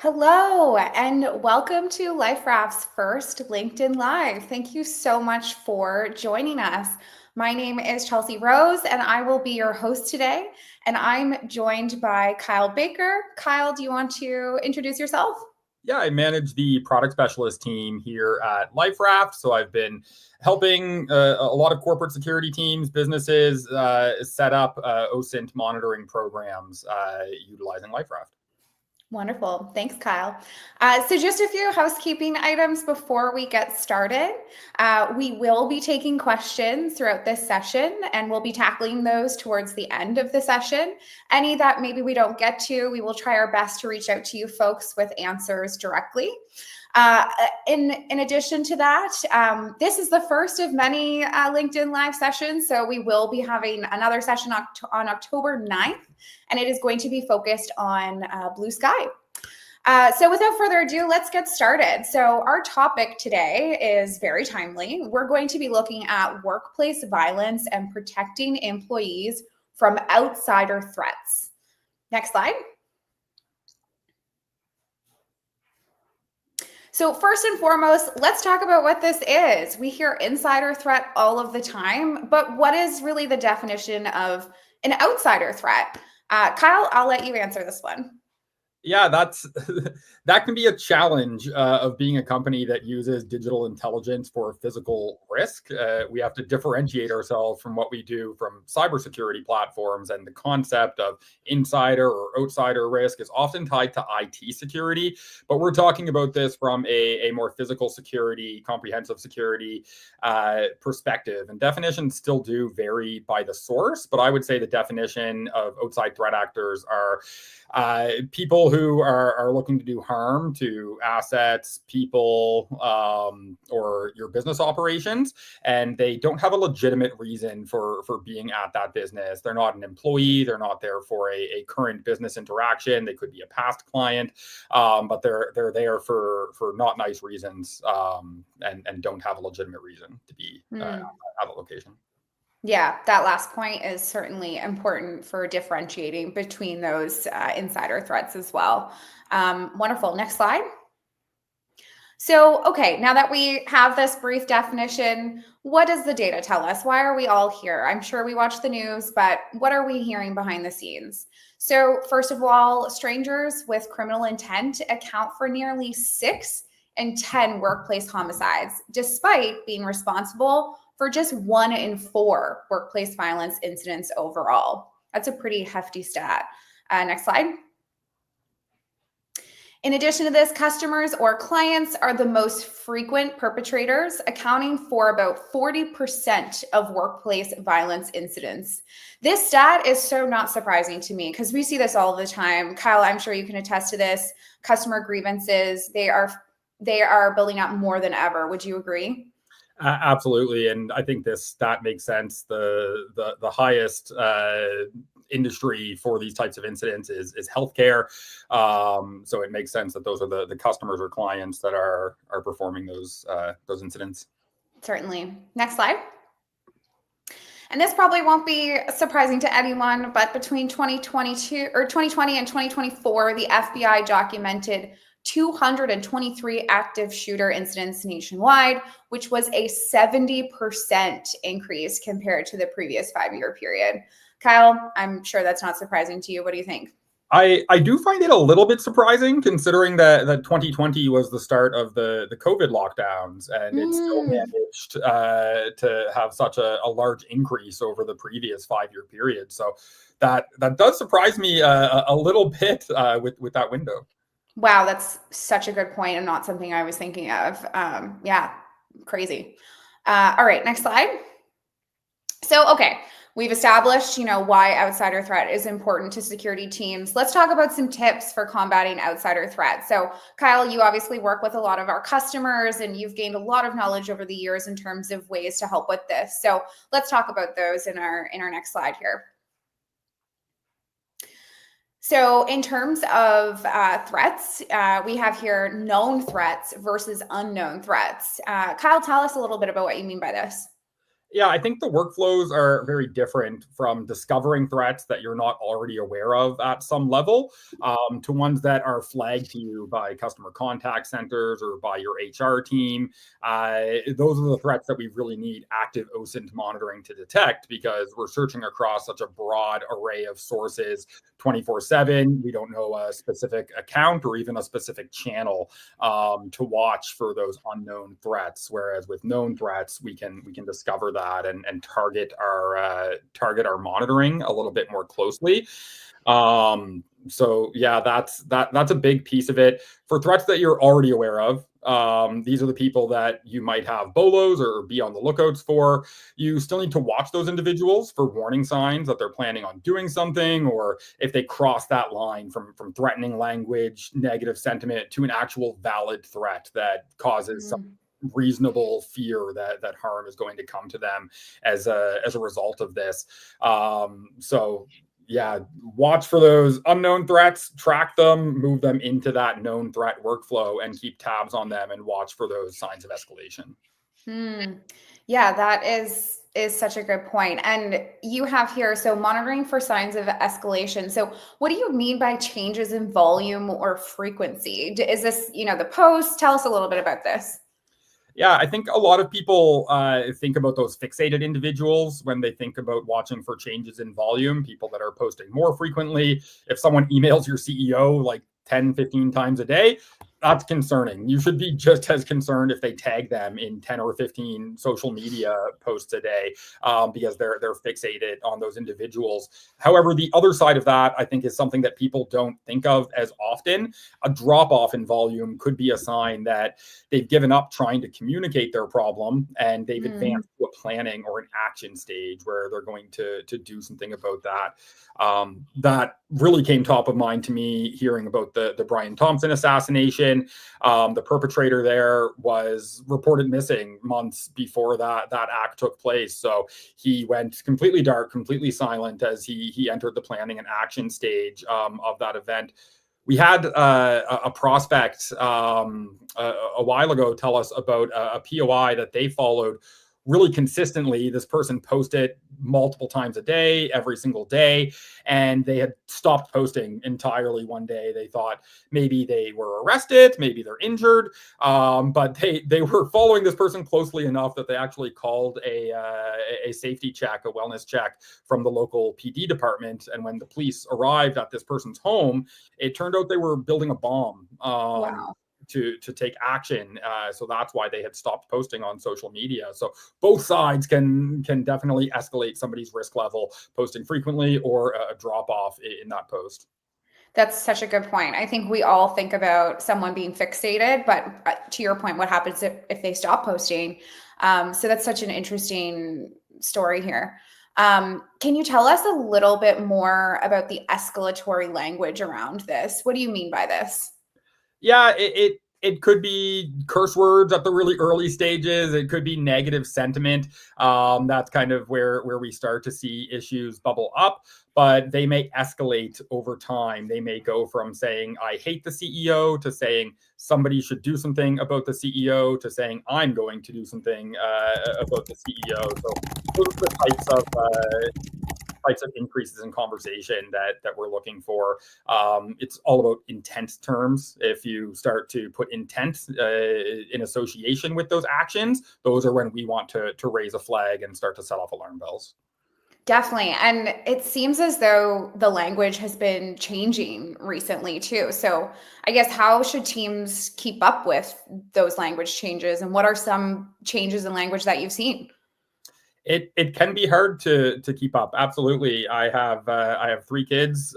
Hello, and welcome to LifeRaft's first LinkedIn Live. Thank you so much for joining us. My name is Chelsea Rose, and I will be your host today. And I'm joined by Kyle Baker. Kyle, do you want to introduce yourself? Yeah, I manage the product specialist team here at LifeRaft. So I've been helping a lot of corporate security teams, businesses set up OSINT monitoring programs utilizing LifeRaft. Wonderful. Thanks, Kyle. So just a few housekeeping items before we get started. We will be taking questions throughout this session, and we'll be tackling those towards the end of the session. Any that maybe we don't get to, we will try our best to reach out to you folks with answers directly. In addition to that, this is the first of many LinkedIn Live sessions. So we will be having another session on October 9th, and it is going to be focused on Blue Sky. So without further ado, let's get started. So our topic today is very timely. We're going to be looking at workplace violence and protecting employees from outsider threats. Next slide. So first and foremost, let's talk about what this is. We hear insider threat all of the time, but what is really the definition of an outsider threat? Kyle, I'll let you answer this one. Yeah, that can be a challenge of being a company that uses digital intelligence for physical risk. We have to differentiate ourselves from what we do from cybersecurity platforms, and the concept of insider or outsider risk is often tied to IT security. But we're talking about this from a more physical security, comprehensive security perspective. And definitions still do vary by the source, but I would say the definition of outside threat actors are people who are looking to do harm to assets, people, or your business operations, and they don't have a legitimate reason for being at that business. They're not an employee. They're not there for a current business interaction. They could be a past client, but they're there for not nice reasons, and don't have a legitimate reason to be at a location. Yeah, that last point is certainly important for differentiating between those insider threats as well. Wonderful. Next slide. So, okay, now that we have this brief definition, what does the data tell us? Why are we all here? I'm sure we watch the news, but what are we hearing behind the scenes? So, first of all, strangers with criminal intent account for nearly 6 in 10 workplace homicides, despite being responsible for just 1 in 4 workplace violence incidents overall. That's a pretty hefty stat. Next slide. In addition to this, customers or clients are the most frequent perpetrators, accounting for about 40% of workplace violence incidents. This stat is so not surprising to me because we see this all the time. Kyle, I'm sure you can attest to this. Customer grievances, they are building up more than ever. Would you agree? Absolutely, and I think this stat makes sense. The highest industry for these types of incidents is healthcare. So it makes sense that those are the customers or clients that are performing those incidents. Certainly. Next slide. And this probably won't be surprising to anyone, but between 2020 and 2024, the FBI documented 223 active shooter incidents nationwide, which was a 70% increase compared to the previous 5-year period. Kyle, I'm sure that's not surprising to you. What do you think? I do find it a little bit surprising, considering that 2020 was the start of the COVID lockdowns, and it still managed to have such a large increase over the previous 5-year period. So that does surprise me a little bit with that window. Wow, that's such a good point and not something I was thinking of. Yeah, crazy. All right, next slide. So, okay, we've established, why outsider threat is important to security teams. Let's talk about some tips for combating outsider threat. So, Kyle, you obviously work with a lot of our customers and you've gained a lot of knowledge over the years in terms of ways to help with this. So, let's talk about those in our next slide here. So in terms of threats, we have here known threats versus unknown threats. Kyle, tell us a little bit about what you mean by this. Yeah, I think the workflows are very different from discovering threats that you're not already aware of at some level, to ones that are flagged to you by customer contact centers or by your HR team. Those are the threats that we really need active OSINT monitoring to detect, because we're searching across such a broad array of sources 24/7. We don't know a specific account or even a specific channel to watch for those unknown threats. Whereas with known threats, we can discover that and target our monitoring a little bit more closely. So yeah, that's a big piece of it. For threats that you're already aware of, these are the people that you might have bolos or be on the lookouts for. You still need to watch those individuals for warning signs that they're planning on doing something, or if they cross that line from threatening language, negative sentiment, to an actual valid threat that causes some Mm. reasonable fear that harm is going to come to them as a result of this. So yeah, watch for those unknown threats, track them, move them into that known threat workflow, and keep tabs on them and watch for those signs of escalation. Hmm. Yeah, that is such a good point. And you have here, so monitoring for signs of escalation. So what do you mean by changes in volume or frequency? Is this, the post? Tell us a little bit about this. Yeah, I think a lot of people think about those fixated individuals when they think about watching for changes in volume, people that are posting more frequently. If someone emails your CEO like 10, 15 times a day, that's concerning. You should be just as concerned if they tag them in 10 or 15 social media posts a day, because they're fixated on those individuals. However, the other side of that, I think, is something that people don't think of as often. A drop off in volume could be a sign that they've given up trying to communicate their problem and they've Hmm. advanced to a planning or an action stage where they're going to do something about that. That really came top of mind to me hearing about the Brian Thompson assassination. The perpetrator there was reported missing months before that act took place. So he went completely dark, completely silent as he entered the planning and action stage of that event. We had a prospect a while ago tell us about a POI that they followed really consistently. This person posted multiple times a day, every single day, and they had stopped posting entirely one day. They thought maybe they were arrested, maybe they're injured, but they were following this person closely enough that they actually called a safety check, a wellness check from the local PD department. And when the police arrived at this person's home, it turned out they were building a bomb. Wow. To take action, so that's why they had stopped posting on social media. So both sides can definitely escalate somebody's risk level, posting frequently or a drop off in that post. That's such a good point. I think we all think about someone being fixated, but to your point, what happens if they stop posting? So that's such an interesting story here. Can you tell us a little bit more about the escalatory language around this? What do you mean by this? Yeah, it could be curse words at the really early stages. It could be negative sentiment. That's kind of where we start to see issues bubble up, but they may escalate over time. They may go from saying I hate the CEO to saying somebody should do something about the CEO to saying I'm going to do something about the CEO. So those are the types of increases in conversation that we're looking for. It's all about intent terms. If you start to put intent in association with those actions, those are when we want to raise a flag and start to set off alarm bells. Definitely. And it seems as though the language has been changing recently too. So I guess how should teams keep up with those language changes? And what are some changes in language that you've seen? It can be hard to keep up. Absolutely, I have three kids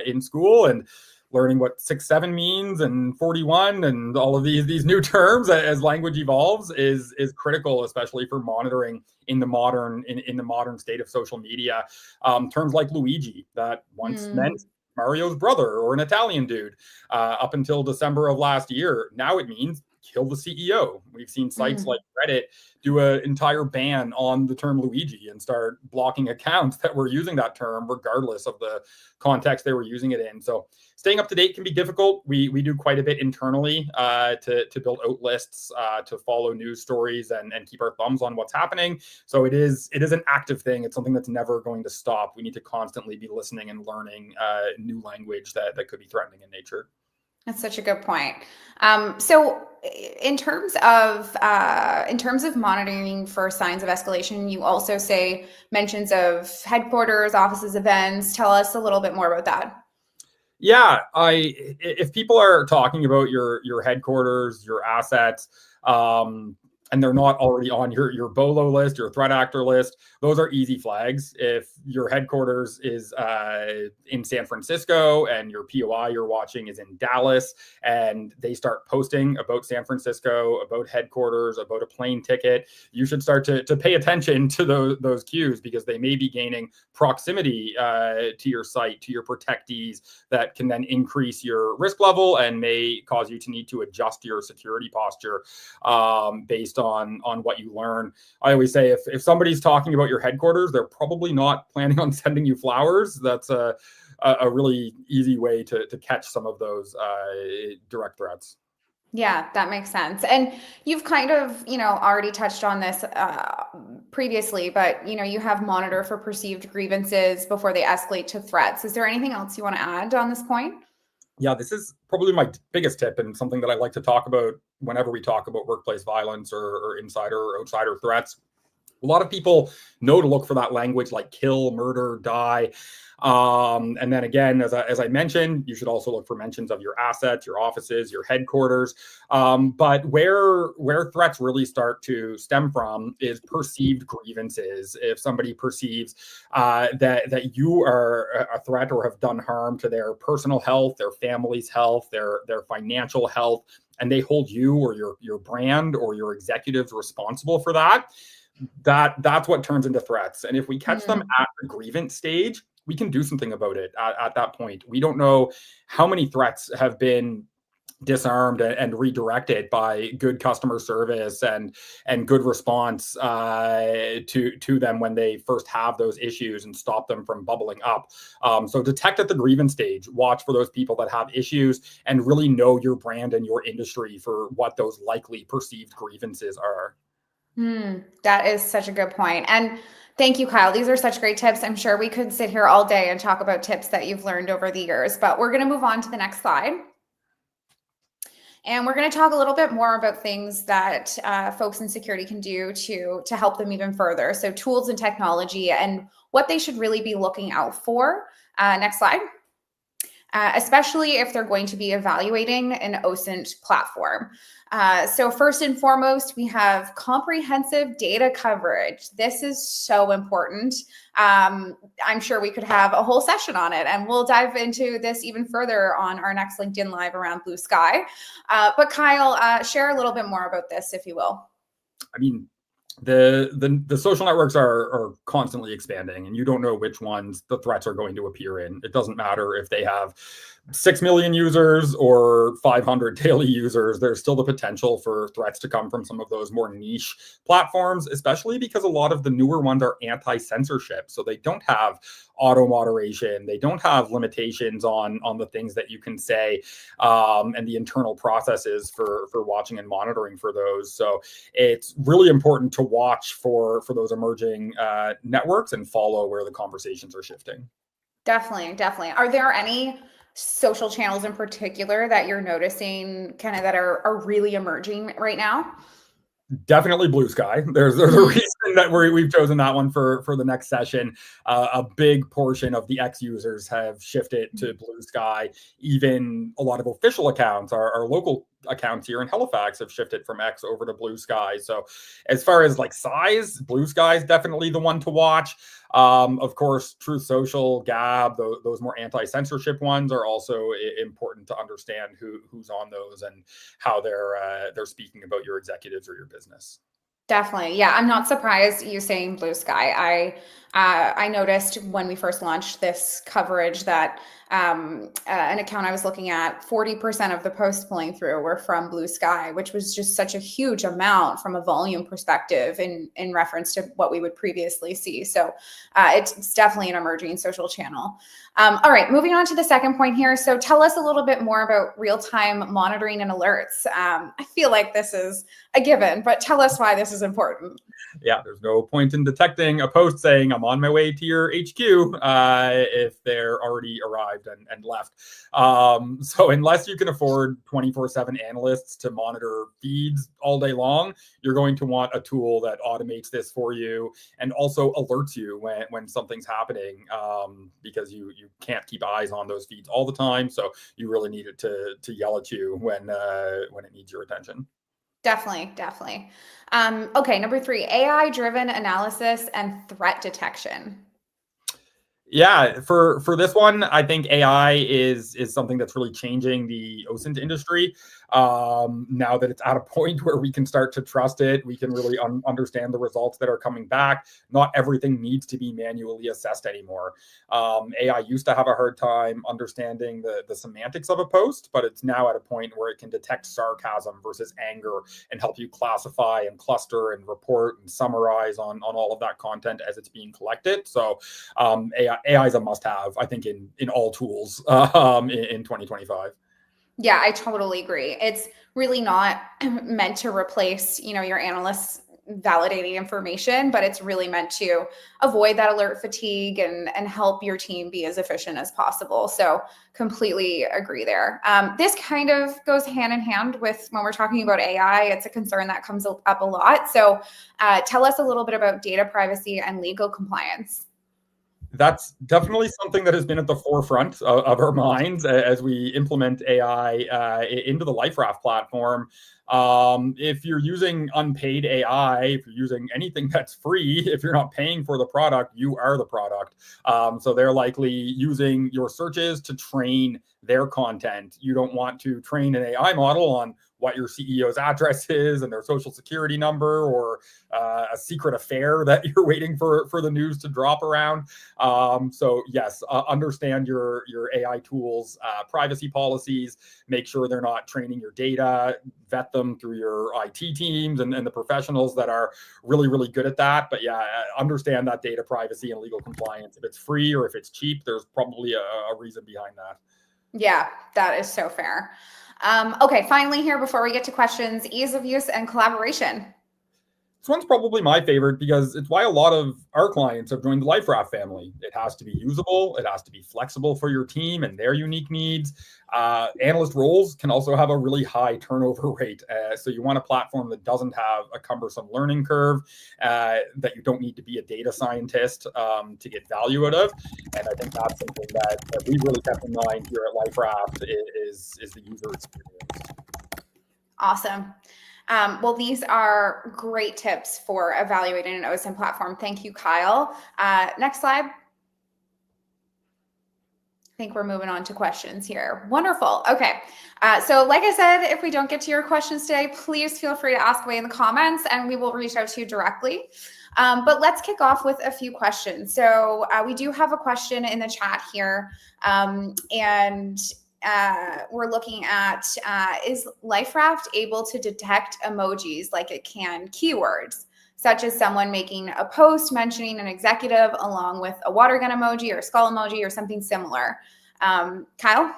in school, and learning what 6-7 means and 41 and all of these new terms as language evolves is critical, especially for monitoring in the modern state of social media. Terms like Luigi that once meant Mm, Mario's brother or an Italian dude up until December of last year. Now it means kill the CEO. We've seen sites Mm. like Reddit do an entire ban on the term Luigi and start blocking accounts that were using that term, regardless of the context they were using it in. So staying up to date can be difficult. We do quite a bit internally to build out lists, to follow news stories and keep our thumbs on what's happening. So it is an active thing. It's something that's never going to stop. We need to constantly be listening and learning new language that could be threatening in nature. That's such a good point. So, in terms of monitoring for signs of escalation, you also say mentions of headquarters, offices, events. Tell us a little bit more about that. Yeah, if people are talking about your headquarters, your assets, and they're not already on your BOLO list, your threat actor list, those are easy flags. If your headquarters is in San Francisco and your POI you're watching is in Dallas, and they start posting about San Francisco, about headquarters, about a plane ticket, you should start to pay attention to those cues, because they may be gaining proximity to your site, to your protectees, that can then increase your risk level and may cause you to need to adjust your security posture based on what you learn. I always say if somebody's talking about your headquarters, they're probably not planning on sending you flowers. That's a really easy way to catch some of those direct threats. Yeah, that makes sense. And you've kind of, already touched on this previously, but you have monitor for perceived grievances before they escalate to threats. Is there anything else you want to add on this point? Yeah, this is probably my biggest tip, and something that I like to talk about whenever we talk about workplace violence or insider or outsider threats. A lot of people know to look for that language like kill, murder, die. And then again, as I mentioned, you should also look for mentions of your assets, your offices, your headquarters. But where threats really start to stem from is perceived grievances. If somebody perceives that you are a threat or have done harm to their personal health, their family's health, their financial health, and they hold you or your brand or your executives responsible for that's what turns into threats. And if we catch them at the grievance stage, we can do something about it at that point. We don't know how many threats have been disarmed and redirected by good customer service and good response to them when they first have those issues, and stop them from bubbling up. So detect at the grievance stage, watch for those people that have issues, and really know your brand and your industry for what those likely perceived grievances are. That is such a good point. And thank you, Kyle. These are such great tips. I'm sure we could sit here all day and talk about tips that you've learned over the years, but we're going to move on to the next slide. And we're going to talk a little bit more about things that folks in security can do to help them even further. So tools and technology and what they should really be looking out for. Next slide. Especially if they're going to be evaluating an OSINT platform. So first and foremost, we have comprehensive data coverage. This is so important. I'm sure we could have a whole session on it, and we'll dive into this even further on our next LinkedIn Live around Blue Sky. But Kyle, share a little bit more about this, if you will. I mean, the social networks are constantly expanding, and you don't know which ones the threats are going to appear in. It doesn't matter if they have 6 million users or 500 daily users. There's still the potential for threats to come from some of those more niche platforms, especially because a lot of the newer ones are anti-censorship. So they don't have auto moderation. They don't have limitations on the things that you can say, and the internal processes for watching and monitoring for those. So it's really important to watch for those emerging networks and follow where the conversations are shifting. Definitely. Are there any social channels in particular that you're noticing kind of that are really emerging right now? Definitely Blue Sky. There's a reason that we've chosen that one for the next session. A big portion of the X users have shifted to Blue Sky. Even a lot of official accounts, our local accounts here in Halifax, have shifted from X over to Blue Sky. So as far as like size, Blue Sky is definitely the one to watch. Of course, Truth Social, Gab, those more anti-censorship ones are also important to understand who's on those and how they're speaking about your executives or your business. Definitely. Yeah, I'm not surprised you saying blue sky. I noticed when we first launched this coverage that an account I was looking at, 40% of the posts pulling through were from blue sky, which was just such a huge amount from a volume perspective in reference to what we would previously see. So it's definitely an emerging social channel. All right, moving on to the second point here. So tell us a little bit more about real-time monitoring and alerts. I feel like this is a given, but tell us why this is important. Yeah, there's no point in detecting a post saying I'm on my way to your HQ if they're already arrived and left. So unless you can afford 24/7 analysts to monitor feeds all day long, you're going to want a tool that automates this for you and also alerts you when something's happening, because you can't keep eyes on those feeds all the time. So you really need it to yell at you when it needs your attention. Definitely, definitely. Okay, number three, AI-driven analysis and threat detection. Yeah, for this one, I think AI is something that's really changing the OSINT industry. Now that it's at a point where we can start to trust it, we can really understand the results that are coming back. Not everything needs to be manually assessed anymore. AI used to have a hard time understanding the semantics of a post, but it's now at a point where it can detect sarcasm versus anger and help you classify and cluster and report and summarize on all of that content as it's being collected. So AI is a must-have, I think, in all tools in 2025. Yeah, I totally agree. It's really not meant to replace, your analysts validating information, but it's really meant to avoid that alert fatigue and help your team be as efficient as possible. So completely agree there. This kind of goes hand in hand with when we're talking about AI. It's a concern that comes up a lot. So tell us a little bit about data privacy and legal compliance. That's definitely something that has been at the forefront of our minds as we implement AI into the LifeRaft platform. If you're using unpaid AI, if you're using anything that's free, if you're not paying for the product, you are the product. So they're likely using your searches to train their content. You don't want to train an AI model on what your CEO's address is and their social security number, or a secret affair that you're waiting for the news to drop around. So yes, understand your AI tools, privacy policies, make sure they're not training your data, vet them through your IT teams and the professionals that are really, really good at that. But yeah, understand that data privacy and legal compliance. If it's free or if it's cheap, there's probably a reason behind that. Yeah, that is so fair. Okay, finally here, before we get to questions, ease of use and collaboration. This one's probably my favorite because it's why a lot of our clients have joined the LifeRaft family. It has to be usable, it has to be flexible for your team and their unique needs. Analyst roles can also have a really high turnover rate. So you want a platform that doesn't have a cumbersome learning curve, that you don't need to be a data scientist to get value out of. And I think that's something that we've really kept in mind here at LifeRaft is the user experience. Awesome. Well, these are great tips for evaluating an OSINT platform. Thank you, Kyle. Next slide. I think we're moving on to questions here. Wonderful. Okay. So like I said, if we don't get to your questions today, please feel free to ask away in the comments and we will reach out to you directly. But let's kick off with a few questions. So we do have a question in the chat here. And we're looking at, is LifeRaft able to detect emojis like it can keywords, such as someone making a post mentioning an executive along with a water gun emoji or a skull emoji or something similar? Kyle?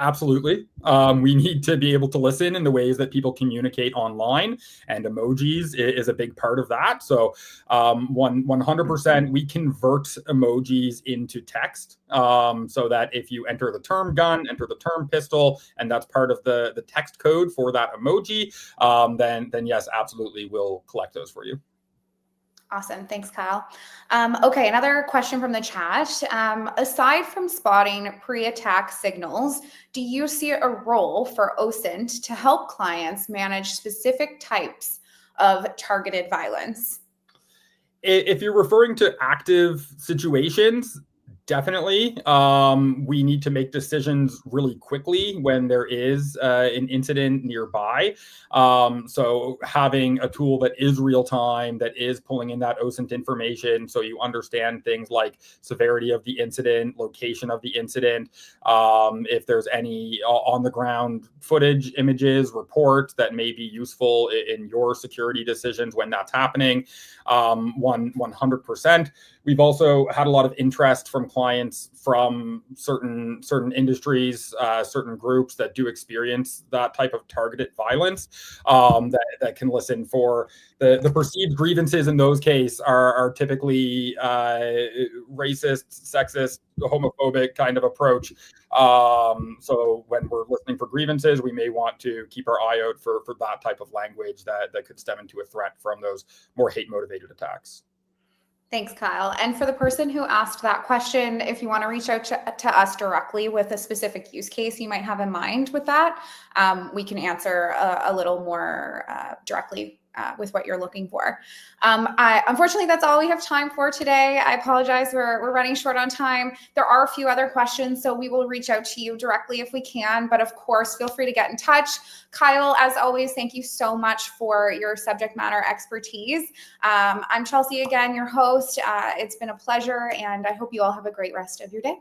Absolutely. We need to be able to listen in the ways that people communicate online, and emojis is a big part of that. So 100% we convert emojis into text, so that if you enter the term gun, enter the term pistol, and that's part of the text code for that emoji, then yes, absolutely, we'll collect those for you. Awesome. Thanks, Kyle. Okay, another question from the chat. Aside from spotting pre-attack signals, do you see a role for OSINT to help clients manage specific types of targeted violence? If you're referring to active situations, Definitely. We need to make decisions really quickly when there is an incident nearby. So having a tool that is real time, that is pulling in that OSINT information so you understand things like severity of the incident, location of the incident, if there's any on the ground footage, images, reports that may be useful in your security decisions when that's happening. 100%. We've also had a lot of interest from clients from certain industries, certain groups that do experience that type of targeted violence, that can listen for the perceived grievances in those cases are typically racist, sexist, homophobic kind of approach. So when we're listening for grievances, we may want to keep our eye out for that type of language that could stem into a threat from those more hate motivated attacks. Thanks, Kyle. And for the person who asked that question, if you want to reach out to us directly with a specific use case you might have in mind with that, we can answer a little more directly with what you're looking for. Unfortunately, that's all we have time for today. I apologize, we're running short on time. There are a few other questions, so we will reach out to you directly if we can, but of course, feel free to get in touch. Kyle, as always, thank you so much for your subject matter expertise. I'm Chelsea again, your host. It's been a pleasure, and I hope you all have a great rest of your day.